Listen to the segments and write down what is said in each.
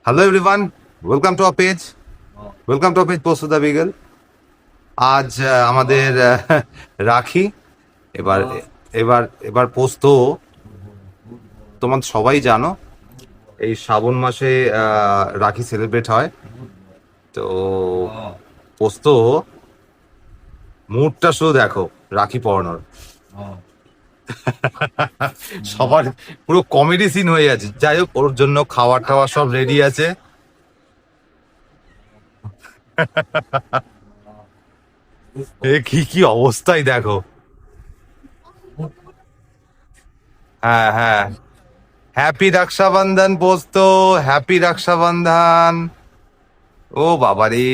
Hello everyone, welcome to our page. Welcome to our page post the Beagle. আজ আমাদের রাখি। এবার এবার এবার পোস্ত তোমার সবাই জানো, এই শ্রাবণ মাসে রাখি সেলিব্রেট হয়। তো পোস্ত মুডটা শুধু দেখো রাখি পরানোর। সবার পুরো কমেডি সিন হয়ে আছে। যাই হোক, ওর জন্য খাবার টাওয়ার সব রেডি আছে। এ কি কি অবস্থায় দেখো। হ্যাঁ হ্যাঁ, হ্যাপি রক্ষাবন্ধন পোস্ত, হ্যাপি রক্ষাবন্ধন। ও বাবা রে,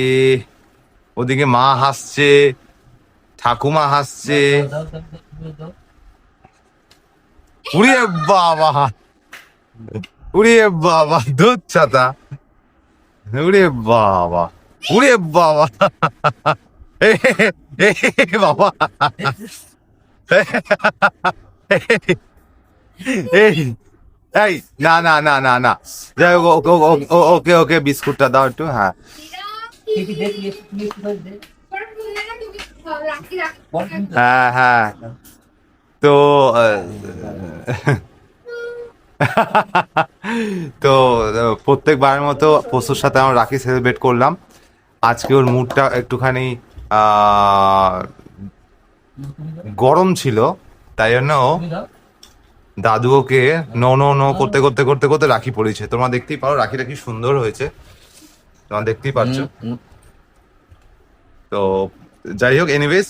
ওদিকে মা হাসছে, ঠাকুমা হাসছে। উড়িয়ে বাবা, উড়িয়ে বাবা, দুধ ছাতা, উড়ে বাবা, উড়ে বাবা, এ, এ, বাবা, এই এই না না না না না, যাই হোক, ওকে ওকে বিস্কুটটা দাও একটু। হ্যাঁ হ্যাঁ হ্যাঁ। তো তো প্রত্যেকবারের মতো পশুর সাথে আমরা রাখি সেলিব্রেট করলাম। আজকে ওর মুডটা একটুখানি গরম ছিল, তাই জন্য দাদু ওকে নো নো নো করতে করতে করতে করতে রাখি পরিয়েছে। তোমরা দেখতেই পারো রাখিটা কি সুন্দর হয়েছে, তোমরা দেখতেই পাচ্ছ। তো যাই হোক, এনিওয়েজ,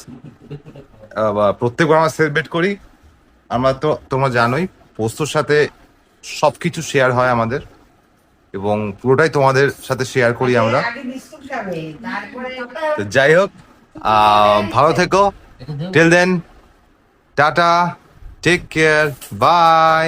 প্রত্যেকবার আমরা সেলিব্রেট করি। আমরা তো তোমরা জানোই পোস্তর সাথে সবকিছু শেয়ার হয় আমাদের, এবং পুরোটাই তোমাদের সাথে শেয়ার করি আমরা। তো যাই হোক, ভালো থেকো। Till then, tata, take care, by.